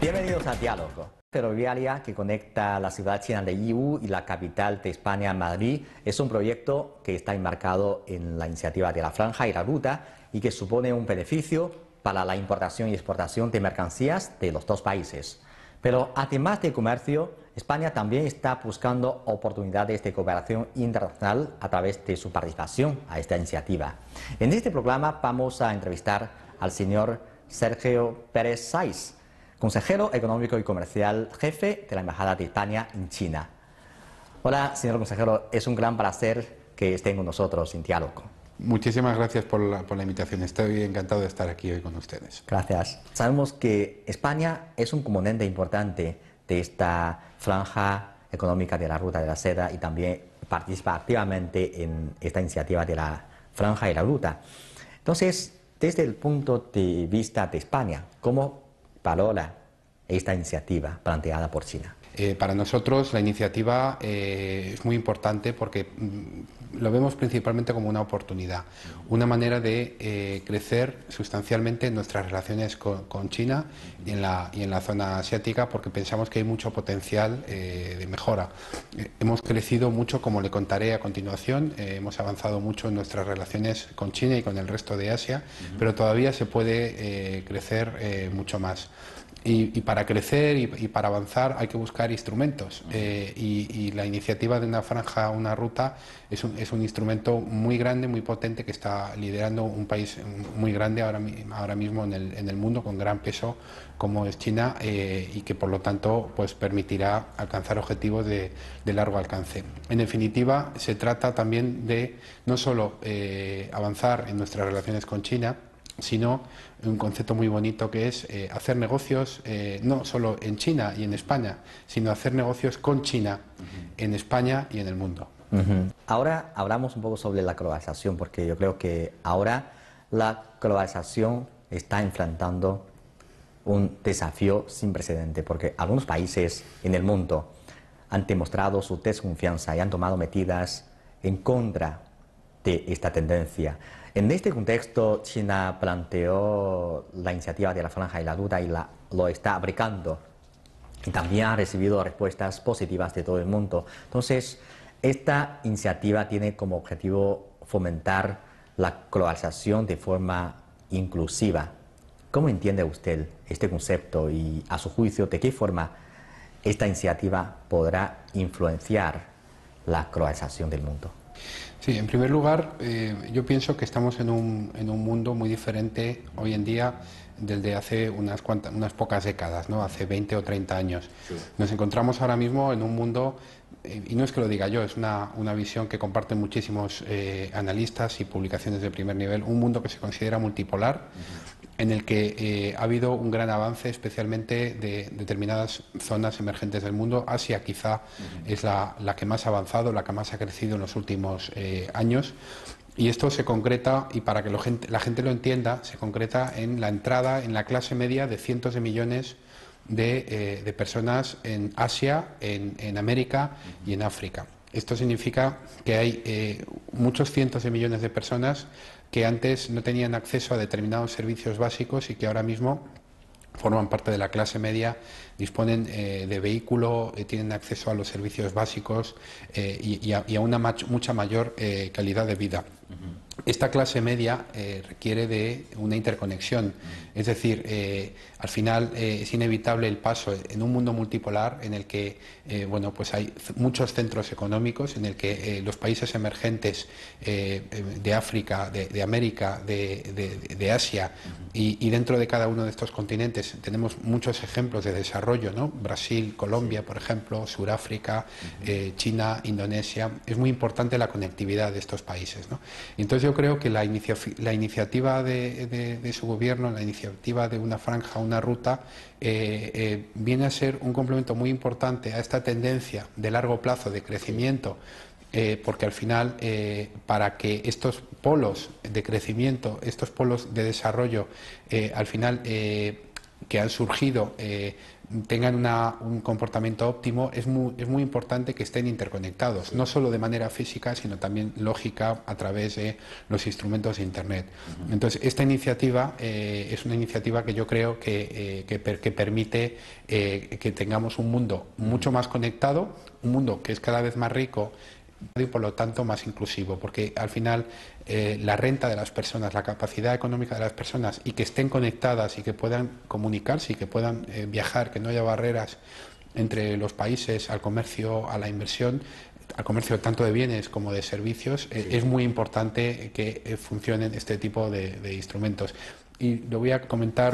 Bienvenidos a Diálogo. Ferroviaria que conecta la ciudad china de Yiwu y la capital de España, Madrid, es un proyecto que está enmarcado en la iniciativa de la Franja y la Ruta y que supone un beneficio para la importación y exportación de mercancías de los dos países. Pero además de comercio, España también está buscando oportunidades de cooperación internacional a través de su participación a esta iniciativa. En este programa vamos a entrevistar al señor Sergio Pérez Saiz, consejero económico y comercial, jefe de la Embajada de España en China. Hola, señor consejero, es un gran placer que estén con nosotros en Diálogo. Muchísimas gracias por la invitación. Estoy encantado de estar aquí hoy con ustedes. Gracias. Sabemos que España es un componente importante de esta franja económica de la Ruta de la Seda y también participa activamente en esta iniciativa de la Franja y la Ruta. Entonces, desde el punto de vista de España, ¿cómo valora esta iniciativa planteada por China? Para nosotros la iniciativa es muy importante porque lo vemos principalmente como una oportunidad, una manera de crecer sustancialmente en nuestras relaciones con China y en la zona asiática, porque pensamos que hay mucho potencial de mejora. Hemos crecido mucho, como le contaré a continuación, hemos avanzado mucho en nuestras relaciones con China y con el resto de Asia, pero todavía se puede crecer mucho más. Y para crecer y para avanzar hay que buscar instrumentos y la iniciativa de una franja, una ruta es un instrumento muy grande, muy potente, que está liderando un país muy grande ahora mismo en el mundo, con gran peso como es China, y que por lo tanto pues permitirá alcanzar objetivos de largo alcance. En definitiva, se trata también de no solo avanzar en nuestras relaciones con China, sino un concepto muy bonito que es hacer negocios no solo en China y en España, sino hacer negocios con China en España y en el mundo. Ahora hablamos un poco sobre la globalización, porque yo creo que ahora la globalización está enfrentando un desafío sin precedente, porque algunos países en el mundo han demostrado su desconfianza y han tomado medidas en contra de esta tendencia. En este contexto, China planteó la iniciativa de la Franja y la Ruta y lo está aplicando. Y también ha recibido respuestas positivas de todo el mundo. Entonces, esta iniciativa tiene como objetivo fomentar la globalización de forma inclusiva. ¿Cómo entiende usted este concepto y, a su juicio, de qué forma esta iniciativa podrá influenciar la globalización del mundo? Sí, en primer lugar, yo pienso que estamos en un mundo muy diferente hoy en día del de hace unas pocas décadas, ¿no? Hace 20 o 30 años. Sí. Nos encontramos ahora mismo en un mundo, y no es que lo diga yo, es una visión que comparten muchísimos analistas y publicaciones de primer nivel, un mundo que se considera multipolar, en el que ha habido un gran avance, especialmente de determinadas zonas emergentes del mundo. Asia quizá es la que más ha avanzado, la que más ha crecido en los últimos años. Y esto se concreta, y para que la gente lo entienda, se concreta en la entrada en la clase media de cientos de millones de personas en Asia, en América y en África. Esto significa que hay muchos cientos de millones de personas que antes no tenían acceso a determinados servicios básicos y que ahora mismo forman parte de la clase media, disponen de vehículo, tienen acceso a los servicios básicos y a una mucha mayor calidad de vida. Esta clase media requiere de una interconexión, es decir, al final es inevitable el paso en un mundo multipolar en el que bueno, pues hay muchos centros económicos, en el que los países emergentes de África, de América, de Asia y dentro de cada uno de estos continentes tenemos muchos ejemplos de desarrollo, ¿no? Brasil, Colombia, por ejemplo, Sudáfrica, China, Indonesia. Es muy importante la conectividad de estos países, ¿no? Entonces yo creo que la iniciativa de su gobierno, la iniciativa de una franja, una ruta, viene a ser un complemento muy importante a esta tendencia de largo plazo de crecimiento, porque al final, para que estos polos de crecimiento, estos polos de desarrollo, al final que han surgido tengan un comportamiento óptimo, es muy importante que estén interconectados, no solo de manera física, sino también lógica a través de los instrumentos de Internet. Entonces, esta iniciativa es una iniciativa que yo creo que permite que tengamos un mundo mucho más conectado, un mundo que es cada vez más rico y por lo tanto más inclusivo, porque al final la renta de las personas, la capacidad económica de las personas y que estén conectadas y que puedan comunicarse y que puedan viajar, que no haya barreras entre los países al comercio, a la inversión, al comercio tanto de bienes como de servicios, es muy importante que funcionen este tipo de instrumentos. Y le voy a comentar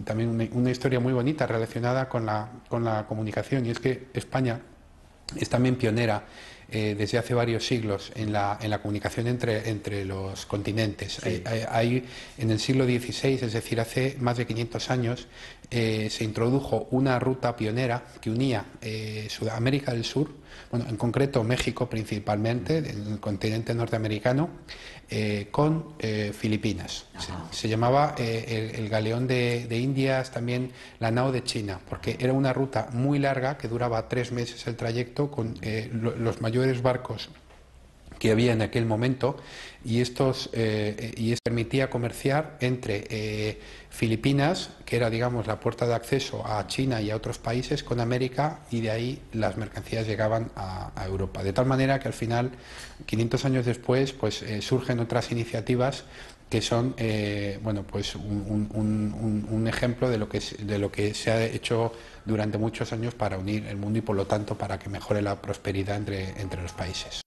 también una historia muy bonita relacionada con la comunicación, y es que España es también pionera desde hace varios siglos en la comunicación entre los continentes. Sí. En el siglo XVI, es decir, hace más de 500 años, se introdujo una ruta pionera que unía Sudamérica del Sur, bueno, en concreto México principalmente, el continente norteamericano, con Filipinas. Se llamaba el galeón de Indias, también la nao de China, porque era una ruta muy larga que duraba 3 meses el trayecto con los mayores barcos que había en aquel momento, y esto permitía comerciar entre Filipinas, que era, digamos, la puerta de acceso a China y a otros países, con América, y de ahí las mercancías llegaban a Europa. De tal manera que al final, 500 años después, pues surgen otras iniciativas que son bueno, pues un ejemplo de lo que se ha hecho durante muchos años para unir el mundo y, por lo tanto, para que mejore la prosperidad entre los países.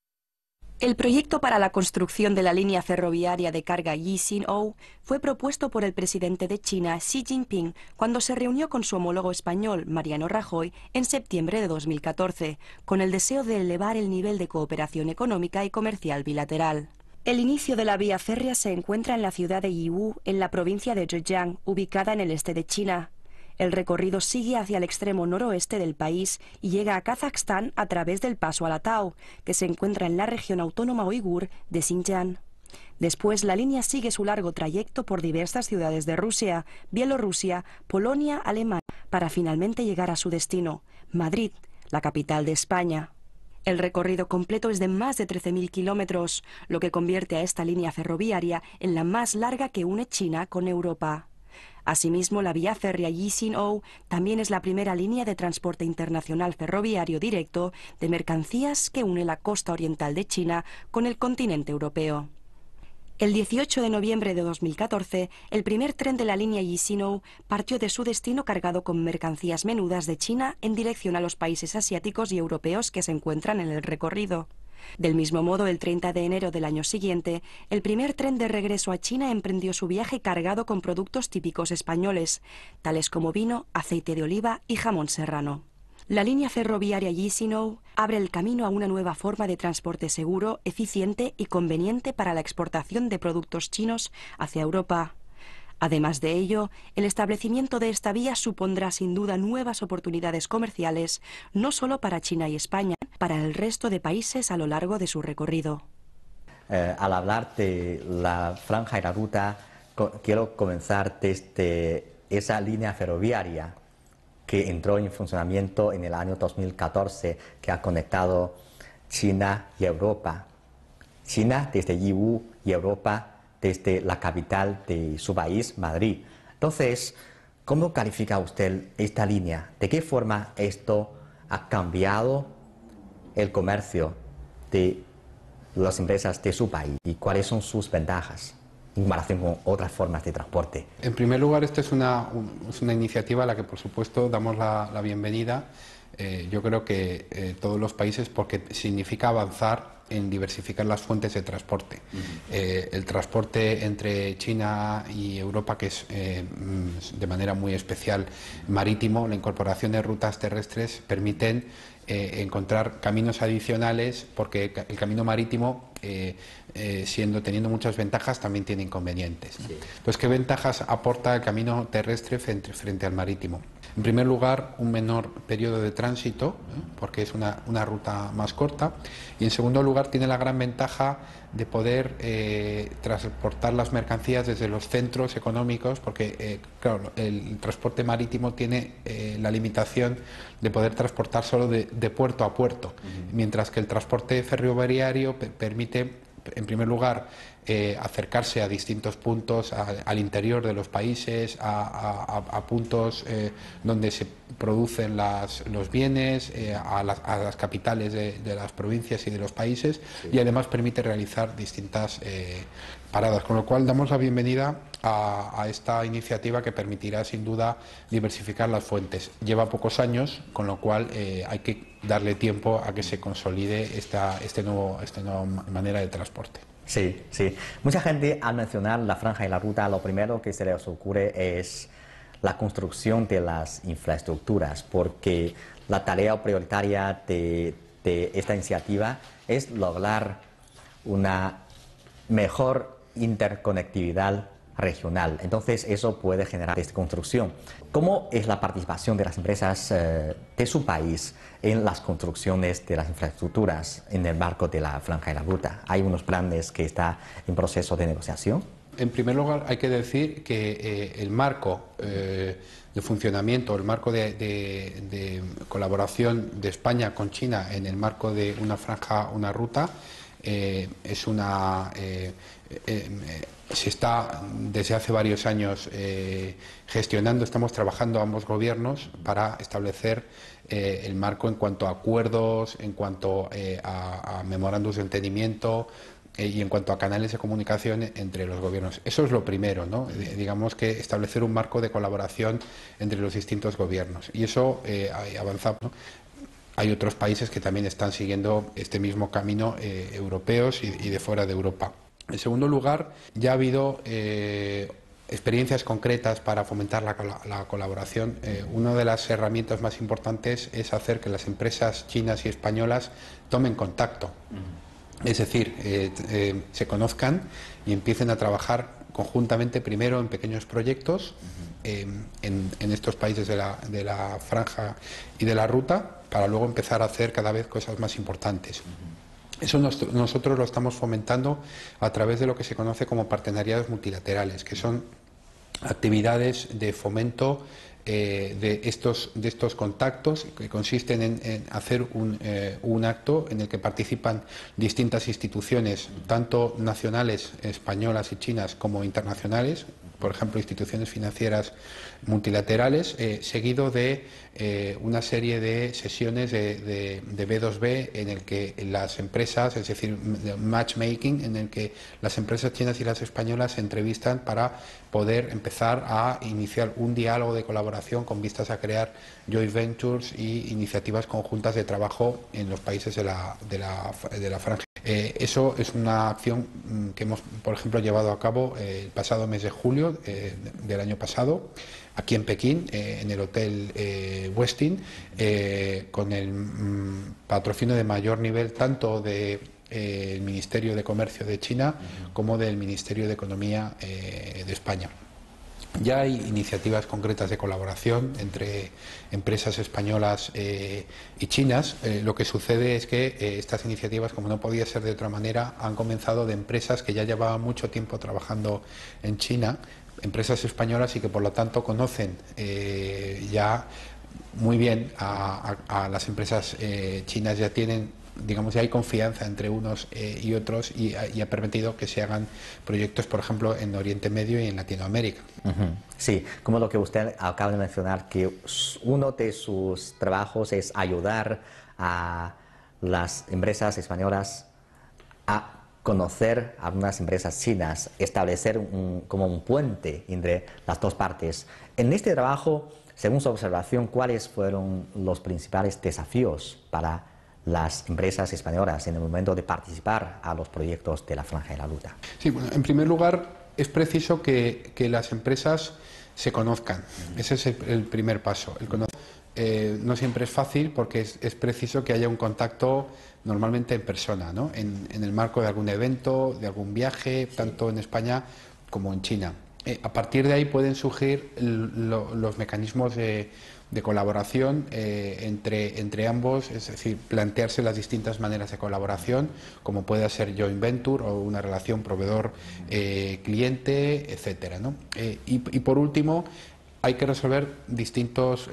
El proyecto para la construcción de la línea ferroviaria de carga Yixin-ou fue propuesto por el presidente de China, Xi Jinping, cuando se reunió con su homólogo español, Mariano Rajoy, en septiembre de 2014, con el deseo de elevar el nivel de cooperación económica y comercial bilateral. El inicio de la vía férrea se encuentra en la ciudad de Yiwu, en la provincia de Zhejiang, ubicada en el este de China. El recorrido sigue hacia el extremo noroeste del país y llega a Kazajstán a través del paso Alatau, que se encuentra en la región autónoma uigur de Xinjiang. Después, la línea sigue su largo trayecto por diversas ciudades de Rusia, Bielorrusia, Polonia, Alemania, para finalmente llegar a su destino, Madrid, la capital de España. El recorrido completo es de más de 13.000 kilómetros, lo que convierte a esta línea ferroviaria en la más larga que une China con Europa. Asimismo, la vía férrea Yixin-ou también es la primera línea de transporte internacional ferroviario directo de mercancías que une la costa oriental de China con el continente europeo. El 18 de noviembre de 2014, el primer tren de la línea Yixin-ou partió de su destino cargado con mercancías menudas de China en dirección a los países asiáticos y europeos que se encuentran en el recorrido. Del mismo modo, el 30 de enero del año siguiente, el primer tren de regreso a China emprendió su viaje cargado con productos típicos españoles, tales como vino, aceite de oliva y jamón serrano. La línea ferroviaria Yixin-ou abre el camino a una nueva forma de transporte seguro, eficiente y conveniente para la exportación de productos chinos hacia Europa. Además de ello, el establecimiento de esta vía supondrá sin duda nuevas oportunidades comerciales, no solo para China y España, para el resto de países a lo largo de su recorrido. Al hablar de la franja y la ruta, quiero comenzar desde esa línea ferroviaria que entró en funcionamiento en el año 2014, que ha conectado China y Europa. China desde Yiwu y Europa desde la capital de su país, Madrid. Entonces, ¿cómo califica usted esta línea? ¿De qué forma esto ha cambiado el comercio de las empresas de su país y cuáles son sus ventajas en comparación con otras formas de transporte? En primer lugar, esta es una iniciativa a la que, por supuesto, damos la bienvenida. Yo creo que todos los países, porque significa avanzar en diversificar las fuentes de transporte. El transporte entre China y Europa, que es de manera muy especial marítimo, la incorporación de rutas terrestres permiten encontrar caminos adicionales, porque el camino marítimo, teniendo muchas ventajas, también tiene inconvenientes, ¿no? Sí. Entonces, ¿qué ventajas aporta el camino terrestre frente al marítimo? En primer lugar, un menor periodo de tránsito, porque es una ruta más corta, y en segundo lugar tiene la gran ventaja de poder transportar las mercancías desde los centros económicos, porque claro, el transporte marítimo tiene la limitación de poder transportar solo de puerto a puerto, mientras que el transporte ferroviario permite, en primer lugar, acercarse a distintos puntos al interior de los países, a puntos donde se producen los bienes, a las capitales de las provincias y de los países, sí. Y además permite realizar distintas paradas, con lo cual damos la bienvenida a esta iniciativa que permitirá sin duda diversificar las fuentes. Lleva pocos años, con lo cual hay que darle tiempo a que se consolide esta nueva manera de transporte. Sí, sí. Mucha gente al mencionar la franja y la ruta, lo primero que se les ocurre es la construcción de las infraestructuras, porque la tarea prioritaria de esta iniciativa es lograr una mejor interconectividad regional. Entonces eso puede generar construcción. ¿Cómo es la participación de las empresas de su país en las construcciones de las infraestructuras en el marco de la franja y la ruta? ¿Hay unos planes que están en proceso de negociación? En primer lugar, hay que decir que el marco de funcionamiento, el marco de colaboración de España con China en el marco de una franja, una ruta, es una... se está desde hace varios años gestionando, estamos trabajando ambos gobiernos para establecer el marco en cuanto a acuerdos, en cuanto a memorándums de entendimiento y en cuanto a canales de comunicación entre los gobiernos. Eso es lo primero, ¿no? Digamos que establecer un marco de colaboración entre los distintos gobiernos. Y eso avanza, ¿no? Hay otros países que también están siguiendo este mismo camino, europeos y de fuera de Europa. En segundo lugar, ya ha habido experiencias concretas para fomentar la colaboración. Una de las herramientas más importantes es hacer que las empresas chinas y españolas tomen contacto. Es decir, se conozcan y empiecen a trabajar conjuntamente, primero en pequeños proyectos en estos países de la franja y de la ruta, para luego empezar a hacer cada vez cosas más importantes. Eso nosotros lo estamos fomentando a través de lo que se conoce como partenariados multilaterales, que son actividades de fomento de estos contactos, que consisten en hacer un acto en el que participan distintas instituciones, tanto nacionales, españolas y chinas, como internacionales, por ejemplo, instituciones financieras multilaterales, seguido de una serie de sesiones de B2B en el que las empresas, es decir, matchmaking, en el que las empresas chinas y las españolas se entrevistan para poder empezar a iniciar un diálogo de colaboración con vistas a crear joint ventures y iniciativas conjuntas de trabajo en los países de la franja. Eso es una acción que hemos, por ejemplo, llevado a cabo el pasado mes de julio del año pasado, aquí en Pekín, en el Hotel Westin, con el patrocinio de mayor nivel tanto del Ministerio de Comercio de China como del Ministerio de Economía de España. Ya hay iniciativas concretas de colaboración entre empresas españolas y chinas. Lo que sucede es que estas iniciativas, como no podía ser de otra manera, han comenzado de empresas que ya llevaban mucho tiempo trabajando en China, empresas españolas, y que por lo tanto conocen ya muy bien a las empresas chinas, ya tienen, digamos, ya hay confianza entre unos y otros, y ha permitido que se hagan proyectos, por ejemplo, en Oriente Medio y en Latinoamérica. Sí, como lo que usted acaba de mencionar, que uno de sus trabajos es ayudar a las empresas españolas a conocer a algunas empresas chinas, establecer como un puente entre las dos partes. En este trabajo, según su observación, ¿cuáles fueron los principales desafíos para las empresas españolas en el momento de participar a los proyectos de la franja y la ruta? Sí, bueno, en primer lugar es preciso que las empresas se conozcan. Ese es el primer paso. No siempre es fácil, porque es preciso que haya un contacto normalmente en persona, ¿no? En el marco de algún evento, de algún viaje, tanto en España como en China. a partir de ahí pueden surgir los mecanismos de colaboración entre ambos, es decir, plantearse las distintas maneras de colaboración, como puede ser joint venture o una relación proveedor-cliente, etcétera, ¿no? Y por último, hay que resolver distintos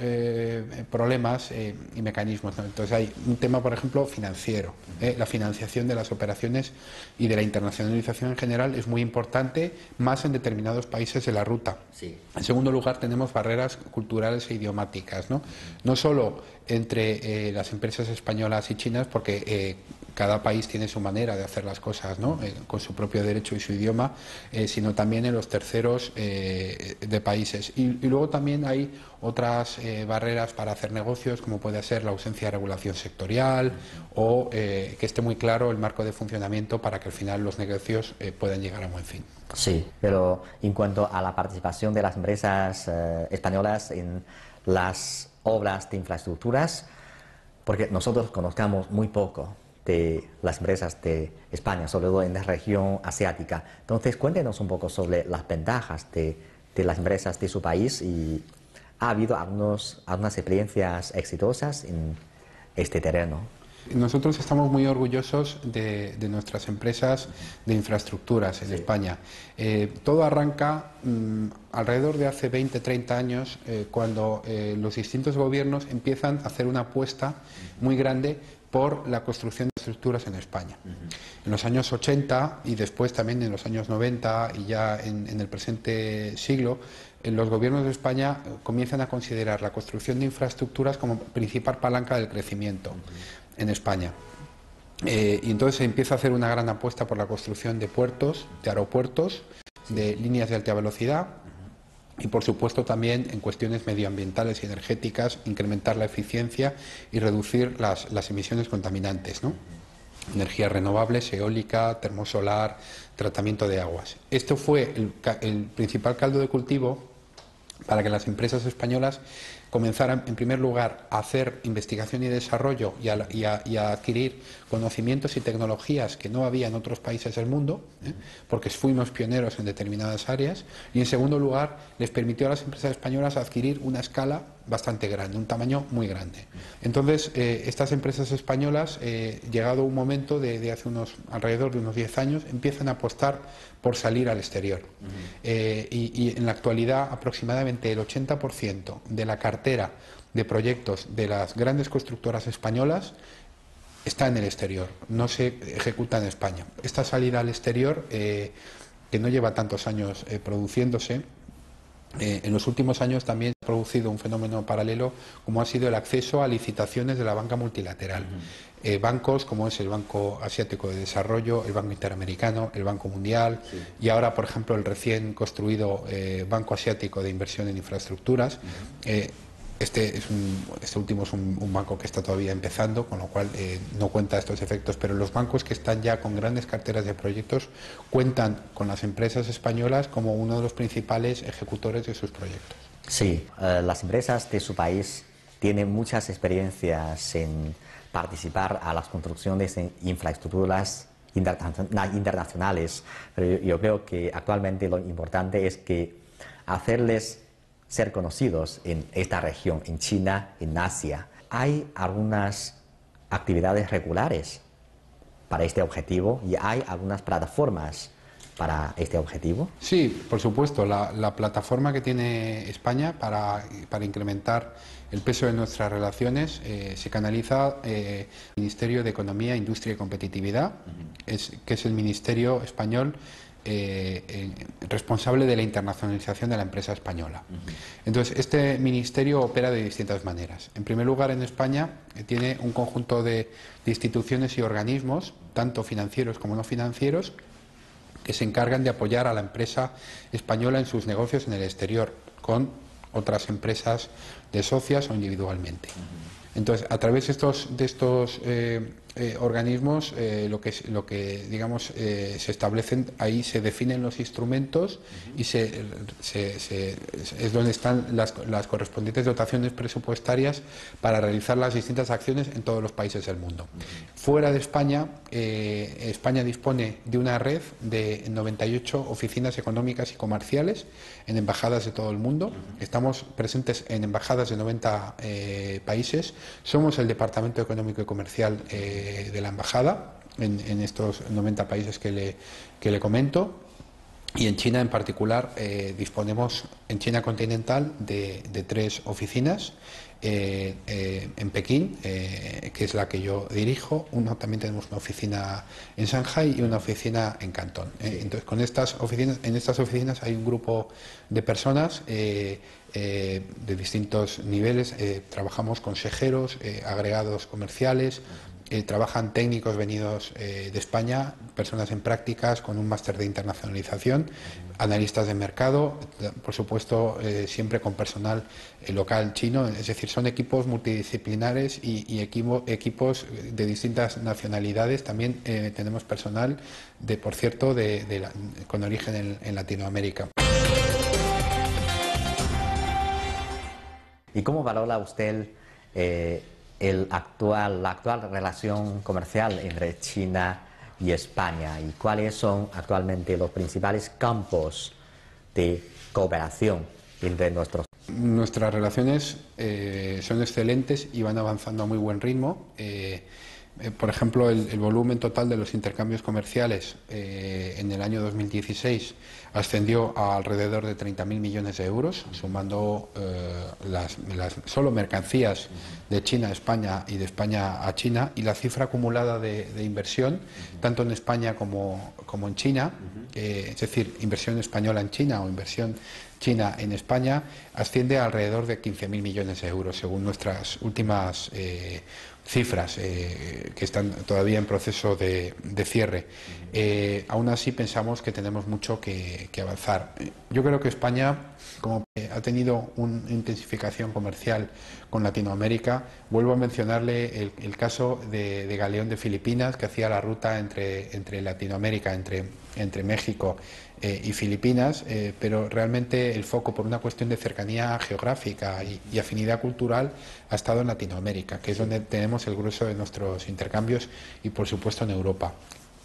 problemas y mecanismos, ¿no? Entonces hay un tema, por ejemplo, financiero. La financiación de las operaciones y de la internacionalización en general es muy importante, más en determinados países de la ruta. Sí. En segundo lugar, tenemos barreras culturales e idiomáticas, ¿no? No solo entre las empresas españolas y chinas, porque cada país tiene su manera de hacer las cosas, ¿no? Con su propio derecho y su idioma, sino también en los terceros de países. Y luego también hay otras barreras para hacer negocios, como puede ser la ausencia de regulación sectorial o que esté muy claro el marco de funcionamiento para que al final los negocios puedan llegar a buen fin. Sí, pero en cuanto a la participación de las empresas españolas en las obras de infraestructuras, porque nosotros conozcamos muy poco de las empresas de España, sobre todo en la región asiática. Entonces, cuéntenos un poco sobre las ventajas de las empresas de su país y ha habido algunas experiencias exitosas en este terreno. Nosotros estamos muy orgullosos de nuestras empresas de infraestructuras en España. Todo arranca alrededor de hace 20, 30 años, cuando los distintos gobiernos empiezan a hacer una apuesta muy grande por la construcción de estructuras en España. En los años 80 y después también en los años 90 y ya en el presente siglo, los gobiernos de España comienzan a considerar la construcción de infraestructuras como principal palanca del crecimiento en España. Y entonces se empieza a hacer una gran apuesta por la construcción de puertos, de aeropuertos, de líneas de alta velocidad y, por supuesto, también en cuestiones medioambientales y energéticas, incrementar la eficiencia y reducir las emisiones contaminantes, ¿no? Energías renovables, eólica, termosolar, tratamiento de aguas. Esto fue el principal caldo de cultivo para que las empresas españolas comenzaran, en primer lugar, a hacer investigación y desarrollo y a adquirir conocimientos y tecnologías que no había en otros países del mundo, porque fuimos pioneros en determinadas áreas, y en segundo lugar, les permitió a las empresas españolas adquirir una escala bastante grande, un tamaño muy grande. Entonces, estas empresas españolas, llegado un momento de hace alrededor de unos 10 años, empiezan a apostar por salir al exterior. Y en la actualidad, aproximadamente el 80% de la cartera de proyectos de las grandes constructoras españolas está en el exterior, no se ejecuta en España. Esta salida al exterior, que no lleva tantos años produciéndose, en los últimos años también se ha producido un fenómeno paralelo, como ha sido el acceso a licitaciones de la banca multilateral. Bancos como es el Banco Asiático de Desarrollo, el Banco Interamericano, el Banco Mundial y ahora, por ejemplo, el recién construido Banco Asiático de Inversión en Infraestructuras. Este último es un banco que está todavía empezando, con lo cual no cuenta estos efectos, pero los bancos que están ya con grandes carteras de proyectos cuentan con las empresas españolas como uno de los principales ejecutores de sus proyectos. Sí, las empresas de su país tienen muchas experiencias en participar a las construcciones de infraestructuras internacionales, pero yo creo que actualmente lo importante es que hacerles ser conocidos en esta región, en China, en Asia. ¿Hay algunas actividades regulares para este objetivo y hay algunas plataformas para este objetivo? Sí, por supuesto. La plataforma que tiene España para incrementar el peso de nuestras relaciones se canaliza el Ministerio de Economía, Industria y Competitividad, que es el ministerio español responsable de la internacionalización de la empresa española. Entonces, este ministerio opera de distintas maneras. En primer lugar, en España tiene un conjunto de instituciones y organismos, tanto financieros como no financieros, que se encargan de apoyar a la empresa española en sus negocios en el exterior, con otras empresas de socias o individualmente. Entonces, a través de estos organismos, lo que digamos se establecen, ahí se definen los instrumentos y es donde están las correspondientes dotaciones presupuestarias para realizar las distintas acciones en todos los países del mundo. Fuera de España, España dispone de una red de 98 oficinas económicas y comerciales en embajadas de todo el mundo. Estamos presentes en embajadas de 90 países. Somos el Departamento Económico y Comercial de la embajada en estos 90 países que le comento. Y en China en particular disponemos en China continental de 3 oficinas. En Pekín, que es la que yo dirijo, también tenemos una oficina en Shanghai y una oficina en Cantón. Entonces, en estas oficinas hay un grupo de personas de distintos niveles. Trabajamos consejeros, agregados comerciales. Trabajan técnicos venidos de España, personas en prácticas con un máster de internacionalización, analistas de mercado, por supuesto siempre con personal local chino, es decir, son equipos multidisciplinares y equipos de distintas nacionalidades. También tenemos personal, por cierto, con origen en Latinoamérica. ¿Y cómo valora usted la actual relación comercial entre China y España? ¿Y cuáles son actualmente los principales campos de cooperación entre Nuestras relaciones son excelentes y van avanzando a muy buen ritmo. Por ejemplo, el volumen total de los intercambios comerciales en el año 2016 ascendió a alrededor de 30.000 millones de euros, sumando solo mercancías de China a España y de España a China, y la cifra acumulada de inversión, tanto en España como en China, es decir, inversión española en China o inversión China en España, asciende a alrededor de 15.000 millones de euros, según nuestras últimas cifras que están todavía en proceso de cierre. Aún así pensamos que tenemos mucho que avanzar. Yo creo que España, como ha tenido una intensificación comercial con Latinoamérica, vuelvo a mencionarle el caso de Galeón de Filipinas, que hacía la ruta entre Latinoamérica, entre México y Filipinas, pero realmente el foco, por una cuestión de cercanía geográfica y afinidad cultural, ha estado en Latinoamérica, que es donde tenemos el grueso de nuestros intercambios, y por supuesto en Europa.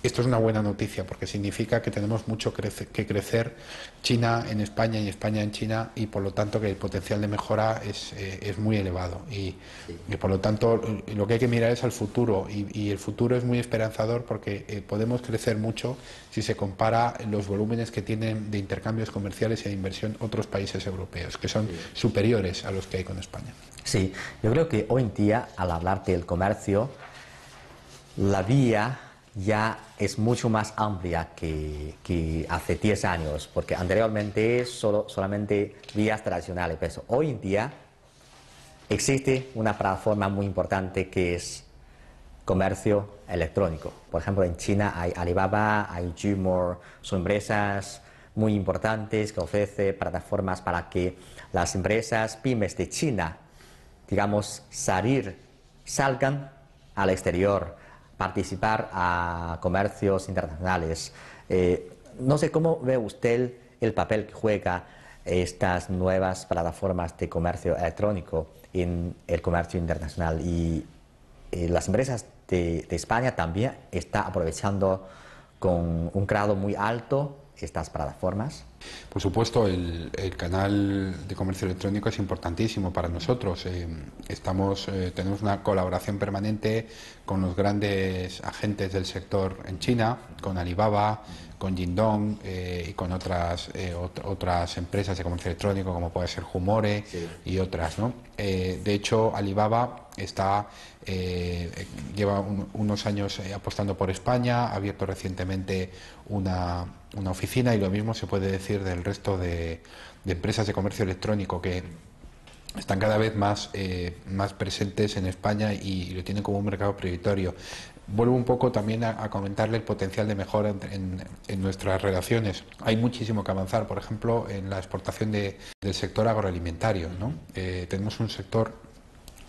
Esto es una buena noticia porque significa que tenemos mucho que crecer, China en España y España en China, y por lo tanto que el potencial de mejora es muy elevado y por lo tanto lo que hay que mirar es al futuro, y el futuro es muy esperanzador porque podemos crecer mucho si se compara los volúmenes que tienen de intercambios comerciales y de inversión otros países europeos, que son superiores a los que hay con España. Sí, yo creo que hoy en día, al hablar del comercio, la vía ya es mucho más amplia que hace 10 años, porque anteriormente solamente vías tradicionales, pero hoy en día existe una plataforma muy importante que es comercio electrónico. Por ejemplo, en China hay Alibaba, hay Jumor, son empresas muy importantes que ofrecen plataformas para que las empresas pymes de China, digamos, salgan al exterior, participar a comercios internacionales. No sé cómo ve usted el papel que juega estas nuevas plataformas de comercio electrónico en el comercio internacional, y las empresas de España también están aprovechando con un grado muy alto estas plataformas. Por supuesto, el canal de comercio electrónico es importantísimo para nosotros. Tenemos una colaboración permanente con los grandes agentes del sector en China, con Alibaba, con Jingdong y con otras empresas de comercio electrónico como puede ser Humore y otras, ¿no? De hecho, Alibaba lleva unos años apostando por España, ha abierto recientemente una oficina, y lo mismo se puede decir del resto de empresas de comercio electrónico que están cada vez más presentes en España y lo tienen como un mercado prioritario. Vuelvo un poco también a comentarle el potencial de mejora en nuestras relaciones. Hay muchísimo que avanzar, por ejemplo, en la exportación del sector agroalimentario, ¿no? Tenemos un sector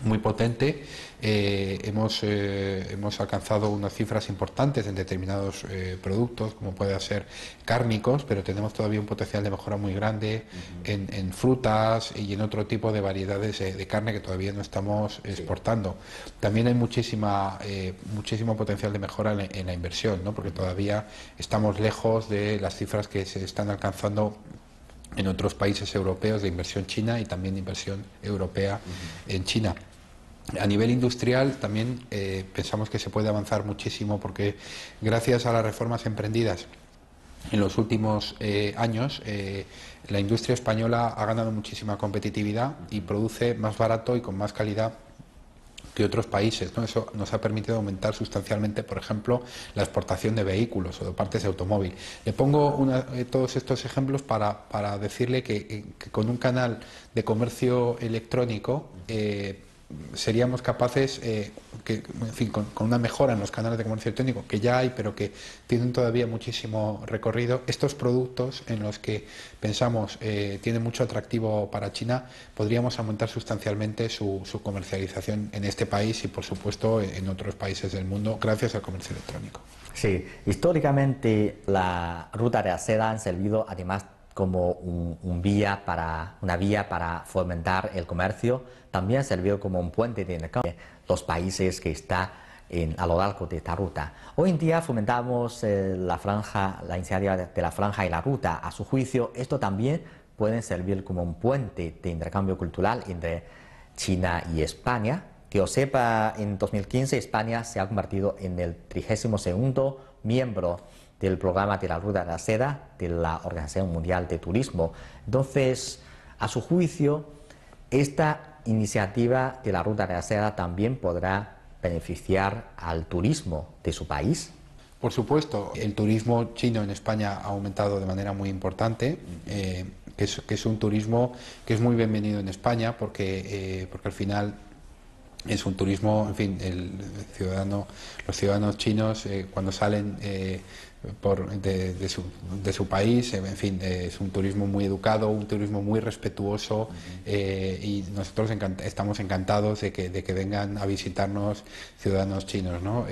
muy potente. Hemos alcanzado unas cifras importantes en determinados productos, como puede ser cárnicos, pero tenemos todavía un potencial de mejora muy grande en frutas y en otro tipo de variedades de carne que todavía no estamos exportando. También hay muchísimo potencial de mejora en la inversión, ¿no? Porque todavía estamos lejos de las cifras que se están alcanzando en otros países europeos de inversión china y también de inversión europea en China. A nivel industrial también pensamos que se puede avanzar muchísimo porque gracias a las reformas emprendidas en los últimos años la industria española ha ganado muchísima competitividad y produce más barato y con más calidad que otros países, ¿no? Eso nos ha permitido aumentar sustancialmente, por ejemplo, la exportación de vehículos o de partes de automóvil. Le pongo todos estos ejemplos para decirle que con un canal de comercio electrónico seríamos capaces, en fin, con una mejora en los canales de comercio electrónico que ya hay, pero que tienen todavía muchísimo recorrido, estos productos en los que pensamos tienen mucho atractivo para China, podríamos aumentar sustancialmente su comercialización en este país y, por supuesto, en otros países del mundo, gracias al comercio electrónico. Sí, históricamente la ruta de la seda han servido además como una vía para fomentar el comercio, también sirvió como un puente de intercambio entre los países que están a lo largo de esta ruta. Hoy en día fomentamos la iniciativa de la franja y la ruta. A su juicio, esto también puede servir como un puente de intercambio cultural entre China y España. Que os sepa, en 2015 España se ha convertido en el 32º miembro del programa de la Ruta de la Seda de la Organización Mundial de Turismo. Entonces, a su juicio, esta iniciativa de la Ruta de la Seda también podrá beneficiar al turismo de su país. Por supuesto, el turismo chino en España ha aumentado de manera muy importante, que es un turismo que es muy bienvenido en España porque al final es un turismo, en fin, los ciudadanos chinos cuando salen de su país, en fin, es un turismo muy educado, un turismo muy respetuoso y nosotros estamos encantados de que vengan a visitarnos ciudadanos chinos, ¿no?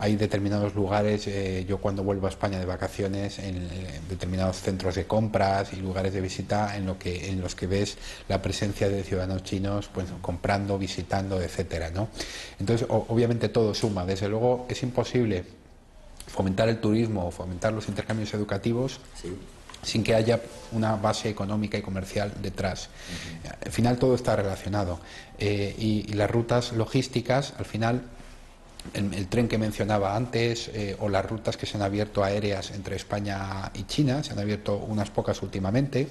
Hay determinados lugares, yo cuando vuelvo a España de vacaciones, en determinados centros de compras y lugares de visita en los que ves la presencia de ciudadanos chinos, pues comprando, visitando, etcétera, ¿no? Entonces, obviamente todo suma. Desde luego es imposible fomentar el turismo o fomentar los intercambios educativos sin que haya una base económica y comercial detrás. Al final todo está relacionado y las rutas logísticas, al final el tren que mencionaba antes o las rutas que se han abierto aéreas entre España y China, se han abierto unas pocas últimamente,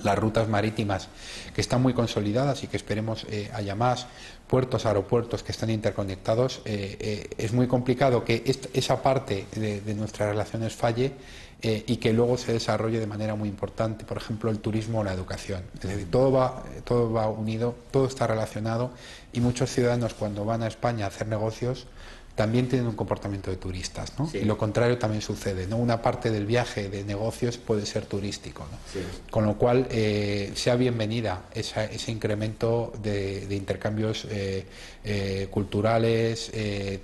las rutas marítimas que están muy consolidadas y que esperemos haya más, puertos, aeropuertos que están interconectados, es muy complicado que esa parte de nuestras relaciones falle y que luego se desarrolle de manera muy importante, por ejemplo, el turismo o la educación. Es decir, todo va unido, todo está relacionado y muchos ciudadanos cuando van a España a hacer negocios también tienen un comportamiento de turistas, ¿no? Sí. Y lo contrario también sucede, ¿no? Una parte del viaje de negocios puede ser turístico, ¿no? Sí. Con lo cual, sea bienvenida ese incremento de intercambios culturales,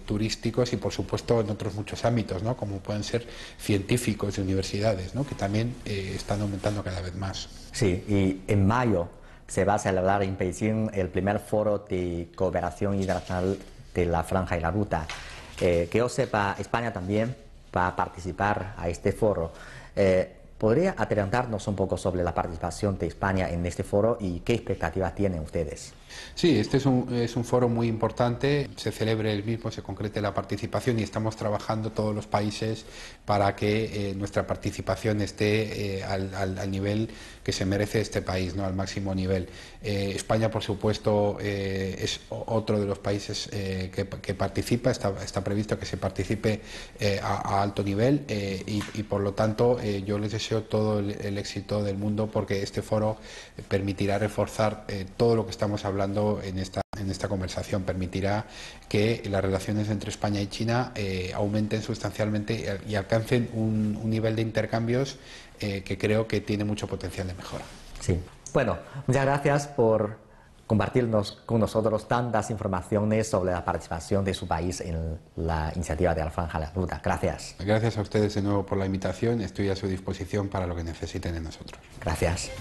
turísticos y, por supuesto, en otros muchos ámbitos, ¿no? Como pueden ser científicos de universidades, ¿no? Que también están aumentando cada vez más. Sí, y en mayo se va a celebrar en Beijing el primer foro de cooperación internacional de la franja y la ruta. Que yo sepa, España también va a participar a este foro. ¿Podría adelantarnos un poco sobre la participación de España en este foro y qué expectativas tienen ustedes? Sí, este es un foro muy importante, se celebre el mismo, se concrete la participación y estamos trabajando todos los países para que nuestra participación esté al nivel que se merece este país, ¿no? Al máximo nivel. España, por supuesto, es otro de los países que participa, está previsto que se participe a alto nivel y por lo tanto yo les deseo todo el éxito del mundo porque este foro permitirá reforzar todo lo que estamos hablando en esta conversación, permitirá que las relaciones entre España y China aumenten sustancialmente y alcancen un nivel de intercambios que creo que tiene mucho potencial de mejora. Sí. Bueno, muchas gracias por compartirnos con nosotros tantas informaciones sobre la participación de su país en la iniciativa de la Franja de la Ruta. Gracias. Gracias a ustedes de nuevo por la invitación. Estoy a su disposición para lo que necesiten de nosotros. Gracias.